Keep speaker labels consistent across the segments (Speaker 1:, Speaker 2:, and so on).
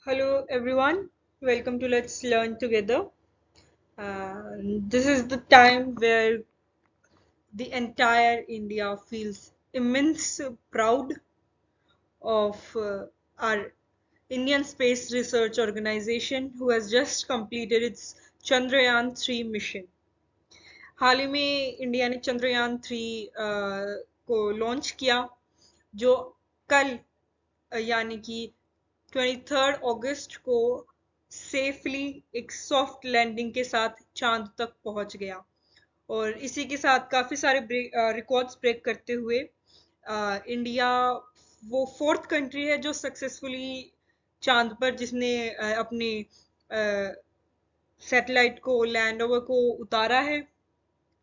Speaker 1: Hello everyone, welcome to Let's Learn Together. This is the time where the entire India feels immense proud of our Indian Space Research Organization who has just completed its Chandrayaan 3 mission. हाल ही में India ने चंद्रयान 3 को launch किया जो कल यानी कि 23 अगस्त को safely एक सॉफ्ट लैंडिंग के साथ चांद तक पहुंच गया और इसी के साथ काफी सारे रिकॉर्ड्स ब्रेक करते हुए इंडिया वो फोर्थ कंट्री है जो सक्सेसफुली चांद पर जिसने अपने सैटेलाइट को लैंड ओवर को उतारा है।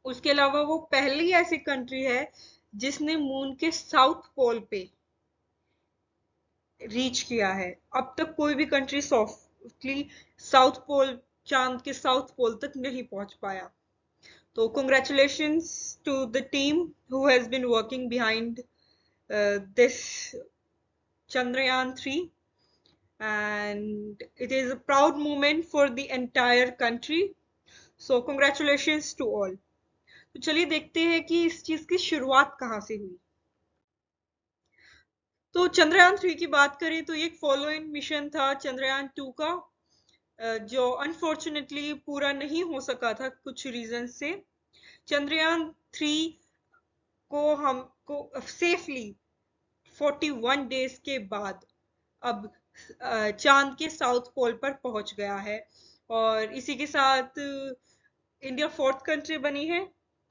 Speaker 1: उसके अलावा वो पहली ऐसी कंट्री है जिसने मून के साउथ पोल पे रीच किया है। अब तक कोई भी कंट्री सॉफ्टली साउथ पोल चांद के साउथ पोल तक नहीं पहुंच पाया। तो congratulations to the team who has been working behind this Chandrayaan 3 and it is a proud moment for the entire country. So congratulations to all. तो चलिए देखते हैं कि इस चीज की शुरुआत कहाँ से हुई। तो चंद्रयान 3 की बात करें तो ये एक फॉलो इन मिशन था चंद्रयान 2 का जो अनफॉर्चुनेटली पूरा नहीं हो सका था कुछ रीजन से। चंद्रयान 3 को हमको सेफली 41 डेज के बाद अब चांद के साउथ पोल पर पहुंच गया है और इसी के साथ इंडिया फोर्थ कंट्री बनी है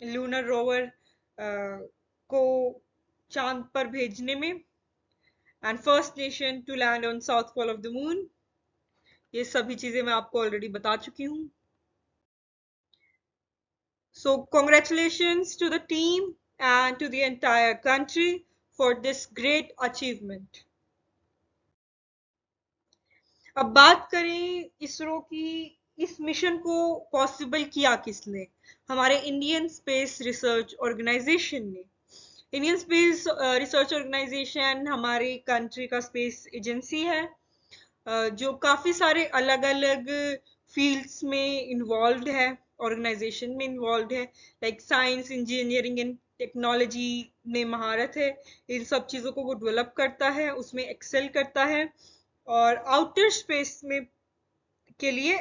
Speaker 1: लूनर रोवर को चांद पर भेजने में and first nation to land on south pole of the moon. ये सभी चीजें मैं आपको ऑलरेडी बता चुकी हूँ। So congratulations to the team and to the entire country for this great achievement. अब बात करें इसरो की, इस मिशन को पॉसिबल किया किसने? हमारे इंडियन स्पेस रिसर्च ऑर्गेनाइजेशन ने। इंडियन स्पेस रिसर्च ऑर्गेनाइजेशन हमारी कंट्री का स्पेस एजेंसी है जो काफी सारे अलग अलग फील्ड्स में इन्वॉल्व है, ऑर्गेनाइजेशन में इन्वॉल्व है, like science engineering and technology में महारत है। इन सब चीजों को वो डेवलप करता है, उसमें एक्सेल करता है और आउटर स्पेस में के लिए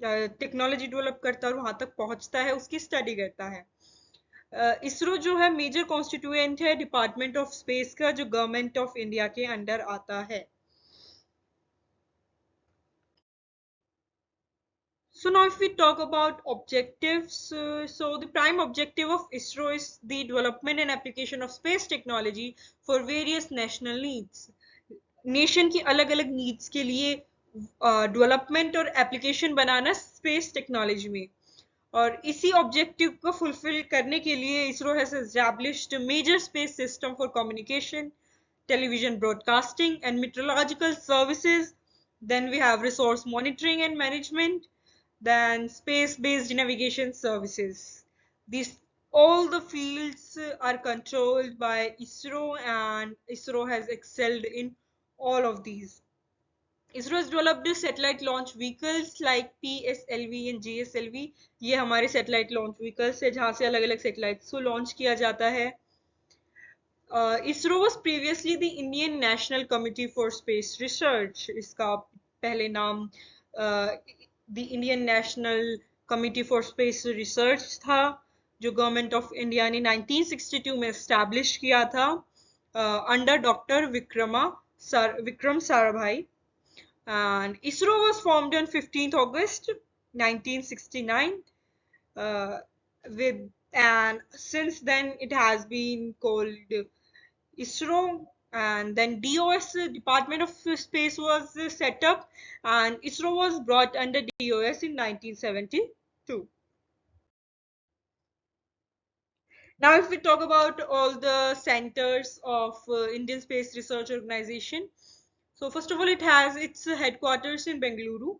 Speaker 1: टेक्नोलॉजी डेवलप करता है और वहां तक पहुंचता है, उसकी स्टडी करता है। इसरो जो है मेजर कॉन्स्टिट्यूएंट है डिपार्टमेंट ऑफ स्पेस का जो गवर्नमेंट ऑफ इंडिया के अंडर आता है। So now if we talk about objectives, so the prime objective of ISRO is the development and application of space technology for various national needs. Nation की अलग अलग needs के लिए development और application बनाना space technology में, और इसी objective को फुलफिल करने के लिए ISRO has established major space system for communication, television broadcasting and meteorological services. Then we have resource monitoring and management, then space-based navigation services. These all the fields are controlled by ISRO and ISRO has excelled in all of these. ISRO has developed satellite launch vehicles like PSLV and GSLV. ये हमारे satellite launch vehicles है जहाँ से अलग अलग satellites को launch किया जाता है। ISRO was previously the Indian National Committee for Space Research. इसका पहले नाम the Indian National Committee for Space Research था जो गवर्नमेंट ऑफ इंडिया ने 1962 में एस्टैब्लिश किया था under doctor Vikram Sarabhai. And ISRO was formed on 15th August 1969 and since then it has been called ISRO, and then DOS, Department of Space, was set up and ISRO was brought under DOS in 1972. Now if we talk about all the centers of Indian Space Research Organization, so first of all it has its headquarters in Bengaluru,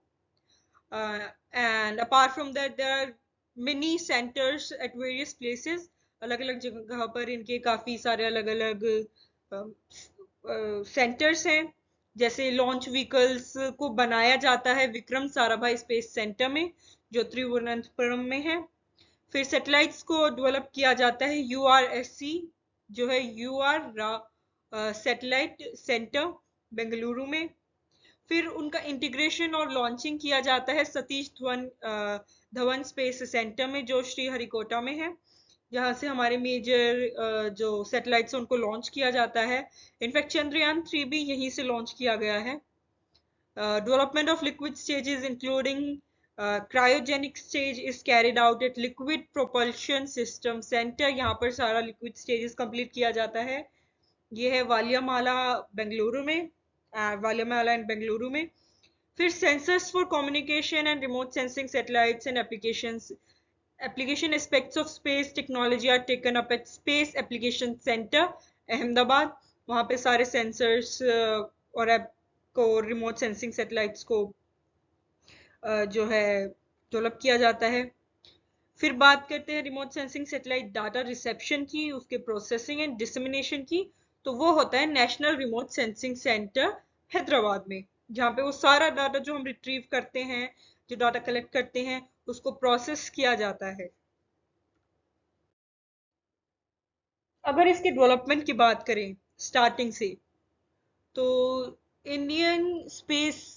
Speaker 1: and apart from that there are many centers at various places. अलग अलग जगह पर इनके काफी सारे अलग अलग centres हैं जैसे लॉन्च व्हीकल्स को बनाया जाता है विक्रम साराभाई स्पेस सेंटर में, जो तिरुवनंतपुरम में है। फिर सैटेलाइट्स को डेवलप किया जाता है URSC, जो है सैटेलाइट सेंटर, बेंगलुरु में। फिर उनका इंटीग्रेशन और लॉन्चिंग किया जाता है सतीश धवन स्पेस सेंटर में, जो श्रीहरिकोटा में है, जहाँ से हमारे मेजर जो सैटेलाइट्स हैं उनको लॉन्च किया जाता है। इनफैक्ट चंद्रयान 3 भी यहीं से लॉन्च किया गया है। Development of liquid stages including cryogenic stage is carried out at liquid propulsion system center। यहाँ पर सारा liquid stages complete किया जाता है। ये है वालियामाला बेंगलुरु में, वालियामाला एंड बेंगलुरु में। फिर sensors for communication and remote sensing satellites and application aspects of space technology are taken up at Space Application Center Ahmedabad. वहाँ पे सारे सेंसर्स और को रिमोट सेंसिंग सैटेलाइट्स को जो है डेवलप किया जाता है। फिर बात करते हैं remote sensing satellite data reception की, उसके प्रोसेसिंग एंड डिसमिनेशन की। तो वो होता है national remote sensing centre Hyderabad में, जहाँ पे वो सारा डाटा जो हम रिट्रीव करते हैं, जो डाटा कलेक्ट करते हैं, उसको प्रोसेस किया जाता है। अगर इसके डेवलपमेंट की बात करें स्टार्टिंग से, तो इंडियन स्पेस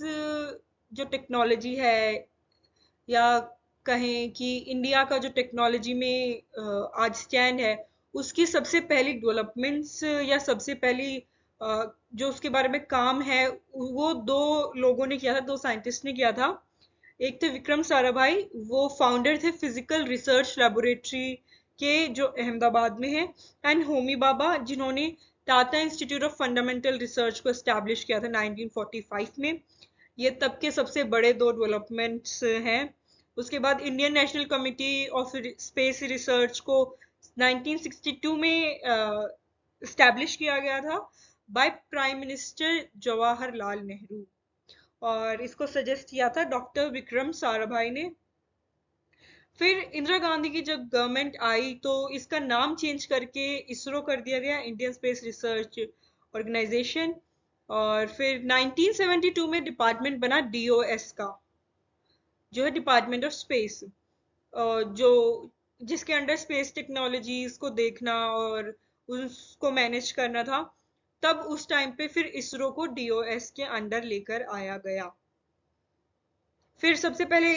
Speaker 1: जो टेक्नोलॉजी है, या कहें कि इंडिया का जो टेक्नोलॉजी में आज स्टैंड है, उसकी सबसे पहली डेवलपमेंट्स या सबसे पहली जो उसके बारे में काम है, वो दो लोगों ने किया था, दो साइंटिस्ट ने किया था। एक थे विक्रम साराभाई, वो फाउंडर थे फिजिकल रिसर्च लेबोरेटरी के, जो अहमदाबाद में है, एंड होमी बाबा, जिन्होंने Tata institute of fundamental research को एस्टैब्लिश किया था 1945 में। ये तब के सबसे बड़े दो डेवलपमेंट्स हैं। उसके बाद Indian national committee of space research को 1962 में एस्टैब्लिश किया गया था by prime minister Jawaharlal Nehru, और इसको सजेस्ट किया था डॉक्टर विक्रम साराभाई ने। फिर इंदिरा गांधी की जब गवर्नमेंट आई, तो इसका नाम चेंज करके इसरो कर दिया गया, इंडियन स्पेस रिसर्च ऑर्गेनाइजेशन। और फिर 1972 में डिपार्टमेंट बना DOS का, जो है डिपार्टमेंट ऑफ स्पेस, जो जिसके अंडर स्पेस टेक्नोलॉजीज को देखना और उसको मैनेज करना था। तब उस टाइम पे फिर इसरो को DOS के अंडर लेकर आया गया। फिर सबसे पहले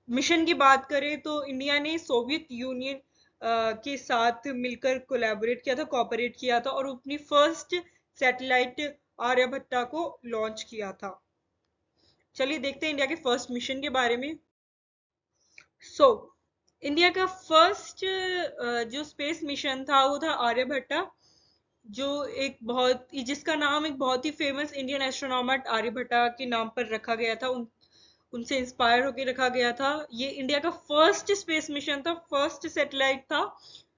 Speaker 1: मिशन की बात करें तो इंडिया ने सोवियत यूनियन के साथ मिलकर कोलैबोरेट किया था, कोऑपरेट किया था, और अपनी फर्स्ट सैटेलाइट आर्यभट्टा को लॉन्च किया था। चलिए देखते हैं इंडिया के फर्स्ट मिशन के बारे में। इंडिया का फर्स्ट जो स्पेस मिशन था वो था आर्यभट्टा, जो एक जिसका नाम एक बहुत ही फेमस इंडियन एस्ट्रोनॉमर आर्यभट्टा के नाम पर रखा गया था, उनसे इंस्पायर होकर रखा गया था। ये इंडिया का फर्स्ट स्पेस मिशन था, फर्स्ट सैटेलाइट था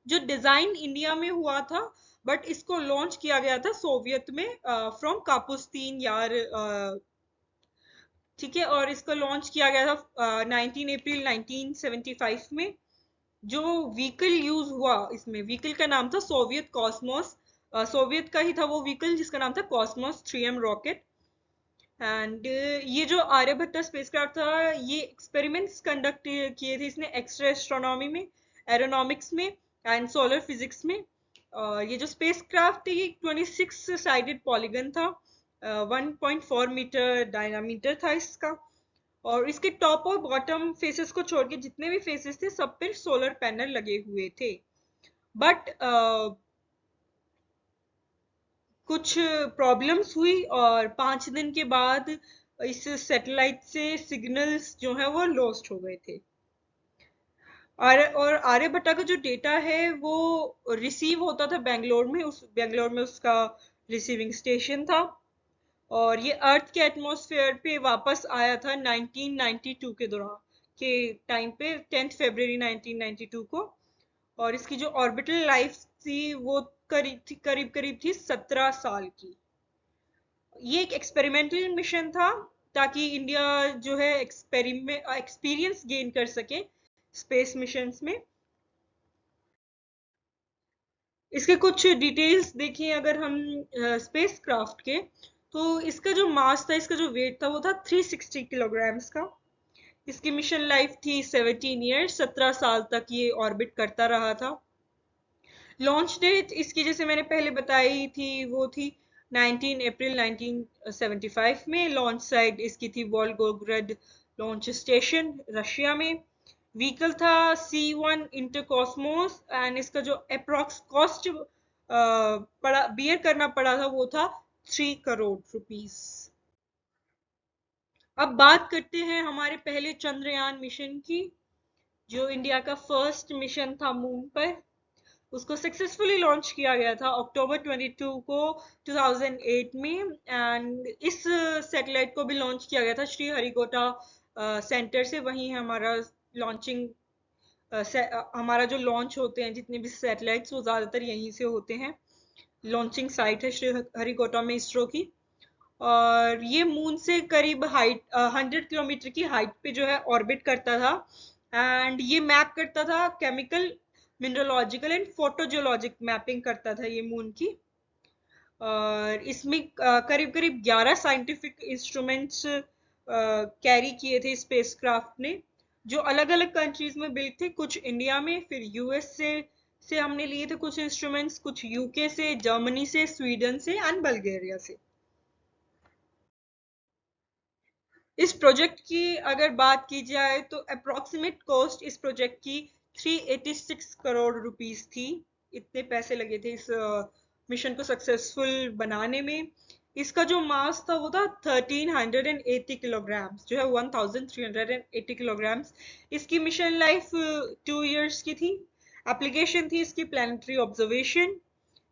Speaker 1: जो डिजाइन इंडिया में हुआ था, बट इसको लॉन्च किया गया था सोवियत में फ्रॉम कापुस्तीन यार, ठीक है। और इसको लॉन्च किया गया था 19 अप्रैल 1975 में। जो व्हीकल यूज हुआ, इसमें व्हीकल का नाम था सोवियत कॉस्मोस, सोवियत का ही था वो व्हीकल, जिसका नाम था कॉस्मोस 3M रॉकेट। एंड ये जो आर्यभट्टा स्पेसक्राफ्ट था, ये एक्सपेरिमेंट्स कंडक्ट किए थे इसने एक्स्ट्रा एस्ट्रोनॉमी में, एरोनॉमिक्स में एंड सोलर फिजिक्स में। ये जो स्पेसक्राफ्ट है, ये 26 साइडेड पॉलीगन था, 1.4 मीटर डायमीटर था इसका, और इसके टॉप और बॉटम फेसेस को छोड़ के जितने भी फेसेस थे सब पर सोलर पैनल लगे हुए थे। बट कुछ प्रॉब्लम्स हुई और 5 दिन के बाद इस सैटेलाइट से सिग्नल्स जो है वो लॉस्ट हो गए थे। और आर्यभट्टा का जो डेटा है वो रिसीव होता था बेंगलोर में, बेंगलोर में उसका रिसीविंग स्टेशन था, और ये अर्थ के एटमॉस्फेयर पे वापस आया था 1992 के दौरान के टाइम पे, 10 फरवरी 1992 को। और इसकी जो ऑर्बिटल लाइफ थी वो करीब थी 17 साल की। ये एक एक्सपेरिमेंटल मिशन था, ताकि इंडिया जो है एक्सपीरियंस गेन कर सके स्पेस मिशंस में। इसके कुछ डिटेल्स देखें अगर हम स्पेस क्राफ्ट के, तो इसका जो मास था, इसका जो वेट था, वो था 360 किलोग्राम्स का। इसकी मिशन लाइफ थी 17 ईयर्स, 17 साल तक ये ऑर्बिट करता रहा था। लॉन्च डेट इसकी जैसे मैंने पहले बताई थी वो थी 19 अप्रैल 1975 में। लॉन्च साइट इसकी थी वोल्गोग्रद लॉन्च स्टेशन, रशिया में। व्हीकल था C1 इंटरकॉस्मोस एंड इसका जो अप्रॉक्स कॉस्ट पड़ा बियर करना पड़ा था वो था 3 करोड़ रुपीस। अब बात करते हैं हमारे पहले चंद्रयान मिशन की, जो इंडिया का फर्स्ट मिशन था मून पर। उसको सक्सेसफुली लॉन्च किया गया था अक्टूबर 22 को 2008 में। एंड इस सैटेलाइट को भी लॉन्च किया गया था श्रीहरिकोटा सेंटर से। वहीं हमारा लॉन्चिंग हमारा जो लॉन्च होते हैं जितने भी सैटेलाइट्स वो ज़्यादातर यहीं से होते हैं। लॉन्चिंग साइट है श्रीहरिकोटा में इसरो की। और ये मून से करीब हाइट 100 किलोमीटर की हाइट पे जो है ऑर्बिट करता था। एंड ये मैप करता था केमिकल, मिनरलॉजिकल एंड फोटोजियोलॉजिक मैपिंग करता था ये मून की। और इसमें करीब करीब 11 साइंटिफिक इंस्ट्रूमेंट्स कैरी किए थे स्पेसक्राफ्ट ने, जो अलग अलग कंट्रीज में बिल्ड थे। कुछ इंडिया में, फिर यूएस से हमने लिए थे कुछ इंस्ट्रूमेंट्स, कुछ यूके से, जर्मनी से, स्वीडन से एंड बल्गेरिया से। इस प्रोजेक्ट की अगर बात की जाए तो अप्रोक्सीमेट कॉस्ट इस प्रोजेक्ट की 386 करोड़ रुपीस थी। इतने पैसे लगे थे इस मिशन को सक्सेसफुल बनाने में। इसका जो मास था वो था 1380 किलोग्राम्स, जो है 1380 किलोग्राम्स। इसकी मिशन लाइफ 2 इयर्स की थी। एप्लीकेशन थी इसकी प्लानिटरी ऑब्जर्वेशन।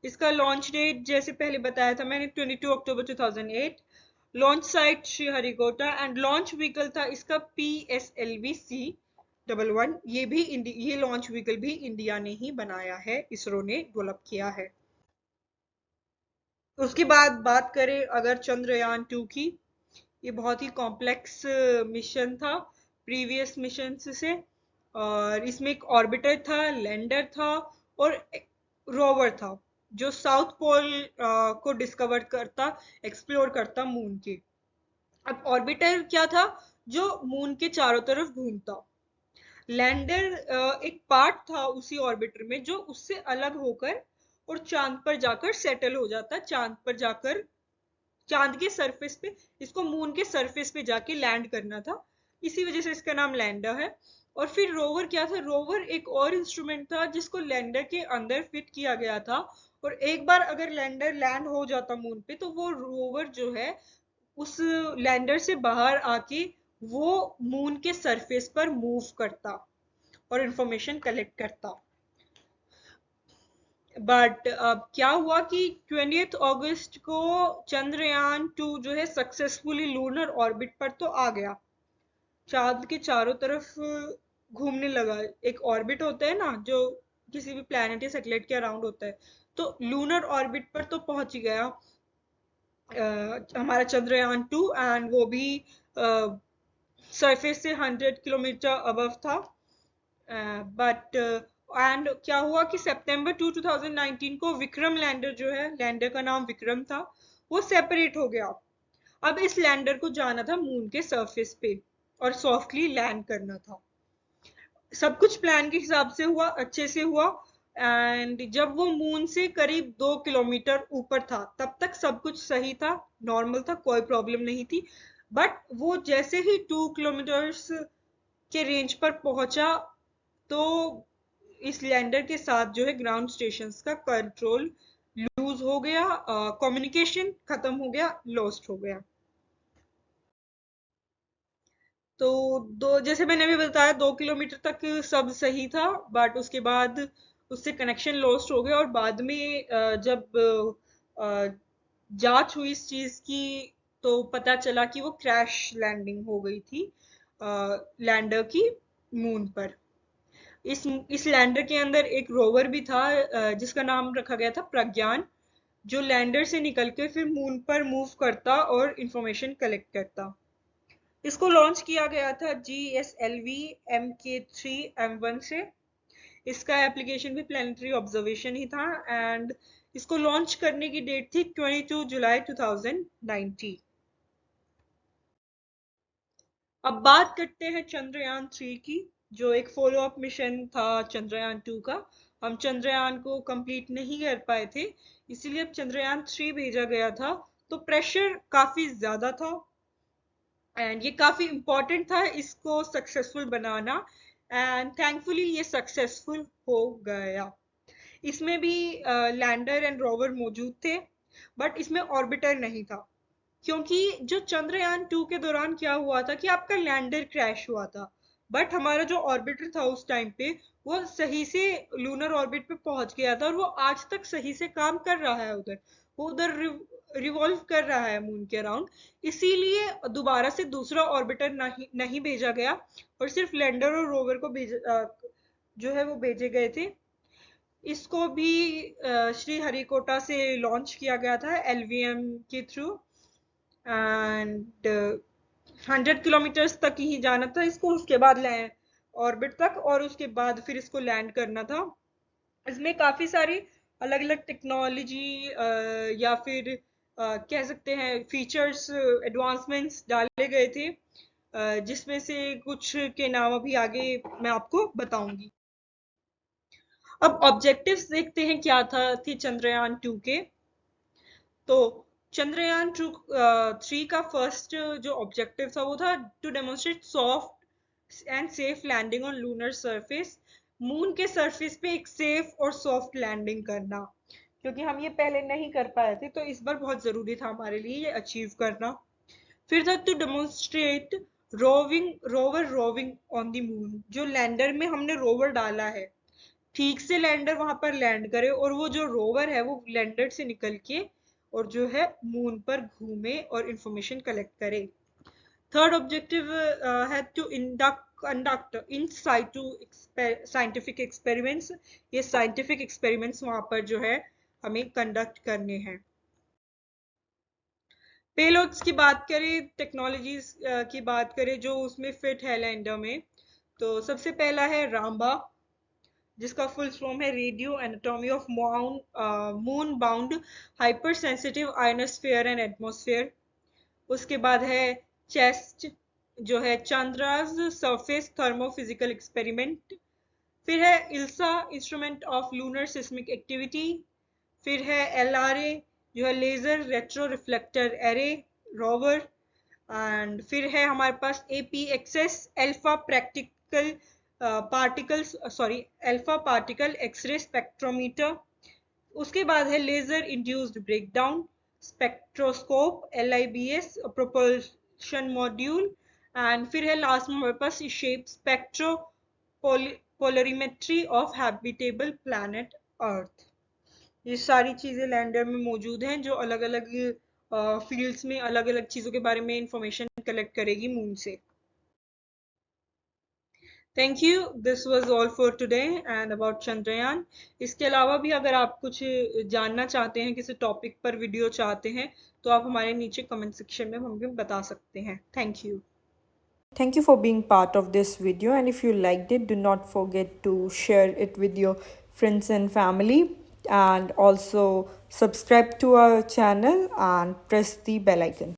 Speaker 1: इसका लॉन्च डेट जैसे पहले बताया था मैंने 22 अक्टूबर 2008। Launch site Sriharikota and launch vehicle था इसका PSLV-C11। ये लॉन्च व्हीकल भी इंडिया ने ही बनाया है, इसरो ने डेवलप किया है। उसके बाद बात करें अगर चंद्रयान 2 की, ये बहुत ही कॉम्प्लेक्स मिशन था प्रीवियस मिशन से। और इसमें एक ऑर्बिटर था, लैंडर था और रोवर था, जो साउथ पोल को डिस्कवर करता, एक्सप्लोर करता मून के। अब ऑर्बिटर क्या था, जो मून के चारों तरफ घूमता। लैंडर एक पार्ट था उसी ऑर्बिटर में जो उससे अलग होकर और चांद पर जाकर सेटल हो जाता, चांद पर जाकर चांद के सरफेस पे, इसको मून के सरफेस पे जाके लैंड करना था, इसी वजह से इसका नाम लैंडर है। और फिर रोवर क्या था, रोवर एक और इंस्ट्रूमेंट था जिसको लैंडर के अंदर फिट किया गया था। और एक बार अगर लैंडर लैंड हो जाता मून पे तो वो रोवर जो है उस लैंडर से बाहर आके वो मून के सरफेस पर मूव करता और इंफॉर्मेशन कलेक्ट करता। बट अब क्या हुआ कि 20 अगस्त को चंद्रयान 2 जो है सक्सेसफुली लूनर ऑर्बिट पर तो आ गया, चांद के चारों तरफ घूमने लगा। एक ऑर्बिट होता है ना जो किसी भी प्लैनेट या सैटेलाइट के अराउंड होता है, तो लूनर ऑर्बिट पर तो पहुंच ही गया हमारा चंद्रयान 2। एंड वो भी सरफेस से 100 किलोमीटर अबव था। बट एंड क्या हुआ कि सितंबर 2019 को विक्रम लैंडर जो है, लैंडर का नाम विक्रम था, वो सेपरेट हो गया। अब इस लैंडर को जाना था मून के सरफेस पे और सॉफ्टली लैंड करना था। सब कुछ प्लान के हिसाब से हुआ, अच्छे से हुआ। एंड जब वो मून से करीब 2 किलोमीटर ऊपर था तब तक सब कुछ सही था, नॉर्मल था, कोई प्रॉब्लम नहीं थी। बट वो जैसे ही 2 किलोमीटर्स के रेंज पर पहुंचा तो इस लैंडर के साथ जो है ग्राउंड स्टेशन का कंट्रोल लूज हो गया, कम्युनिकेशन खत्म हो गया, लॉस्ट हो गया। तो दो, जैसे मैंने अभी बताया, 2 किलोमीटर तक सब सही था। बट उसके बाद उससे कनेक्शन लॉस्ट हो गया और बाद में जब जांच हुई इस चीज की तो पता चला कि वो क्रैश लैंडिंग हो गई थी लैंडर की मून पर। इस लैंडर के अंदर एक रोवर भी था जिसका नाम रखा गया था प्रज्ञान, जो लैंडर से निकल के फिर मून पर मूव करता और इंफॉर्मेशन कलेक्ट करता। इसको लॉन्च किया गया था GSLV Mk3 M1 से। इसका एप्लीकेशन भी प्लानिटरी ऑब्जर्वेशन ही था। एंड इसको लॉन्च करने की डेट थी 22 जुलाई 2019। अब बात करते हैं चंद्रयान 3 की, जो एक फॉलो अप मिशन था चंद्रयान 2 का। हम चंद्रयान को कंप्लीट नहीं कर पाए थे, इसीलिए अब चंद्रयान 3 भेजा गया था। तो प्रेशर काफी ज्यादा था एंड ये काफी इम्पोर्टेंट था इसको सक्सेसफुल बनाना, एंड थैंकफुली ये सक्सेसफुल हो गया। इसमें भी लैंडर एंड रोवर मौजूद थे, बट इसमें ऑर्बिटर नहीं था, क्योंकि जो चंद्रयान 2 के दौरान क्या हुआ था कि आपका लैंडर क्रैश हुआ था, बट हमारा जो ऑर्बिटर था उस टाइम पे वो सही से लूनर ऑर्बिट पे पहुंच गया था, और वो आज तक सही से काम कर रहा है उधर। वो उधर रिवॉल्व कर रहा है मून के अराउंड। इसीलिए दोबारा से दूसरा ऑर्बिटर नहीं भेजा गया, और सिर्फ लैंडर और रोवर को जो है वो भेजे गए थे। इसको भी श्रीहरिकोटा से लॉन्च किया गया था एलवीएम के थ्रू, एंड 100 किलोमीटर्स तक ही जाना था इसको, उसके बाद लैंड ऑर्बिट तक, और उसके बाद फिर इसको लैंड करना था। इसमें काफी सारी अलग अलग टेक्नोलॉजी या फिर कह सकते हैं फीचर्स, एडवांसमेंट्स डाले गए थे, जिसमें से कुछ के नाम अभी आगे मैं आपको बताऊंगी। अब ऑब्जेक्टिव्स देखते हैं क्या थी चंद्रयान 2 के। तो चंद्रयान 3 का फर्स्ट जो ऑब्जेक्टिव था वो था to demonstrate soft and safe landing on lunar surface. Moon के सरफेस पे एक सेफ और सॉफ्ट लैंडिंग करना, क्योंकि हम ये पहले नहीं कर पाए थे, तो इस बार बहुत जरूरी था हमारे लिए ये अचीव करना। फिर था to demonstrate rover roving on the moon. जो लैंडर में हमने रोवर डाला है, ठीक से लैंडर वहां पर लैंड करे, और वो जो रोवर है वो लैंडर से निकल के और जो है मून पर घूमे और इंफॉर्मेशन कलेक्ट करे। थर्ड ऑब्जेक्टिव है to conduct in situ scientific experiments. ये साइंटिफिक एक्सपेरिमेंट्स वहां पर जो है हमें कंडक्ट करने हैं। पेलोड्स की बात करें, टेक्नोलॉजीज की बात करें जो उसमें फिट है लैंडर में, तो सबसे पहला है रामबा, जिसका फुल फॉर्म है radio anatomy of moon bound hyper sensitive ionosphere and atmosphere. उसके बाद है चेस्ट, जो है चंद्रास सरफेस थर्मोफिजिकल एक्सपेरिमेंट। फिर है ILSA, instrument of lunar seismic activity. फिर है एलआरए, जो है laser retro reflector array rover. And फिर है हमारे पास APXS, alpha practical particles sorry alpha particle x ray spectrometer. उसके बाद है laser induced breakdown spectroscope, LIBS propulsion module. And फिर है लास्ट में हमारे पास shape spectropolarimetry of habitable planet Earth. ये सारी चीजें लैंडर में मौजूद हैं, जो अलग अलग फील्ड्स में अलग अलग चीजों के बारे में इंफॉर्मेशन कलेक्ट करेगी मून से। Thank you, this was all for today and about Chandrayaan. इसके अलावा भी अगर आप कुछ जानना चाहते हैं, किसी टॉपिक पर वीडियो चाहते हैं, तो आप हमारे नीचे कमेंट सेक्शन में हमें बता सकते हैं। Thank you.
Speaker 2: Thank you for being part of this video, and if you liked it, do not forget to share it with your friends and family, and also subscribe to our channel and press the bell icon.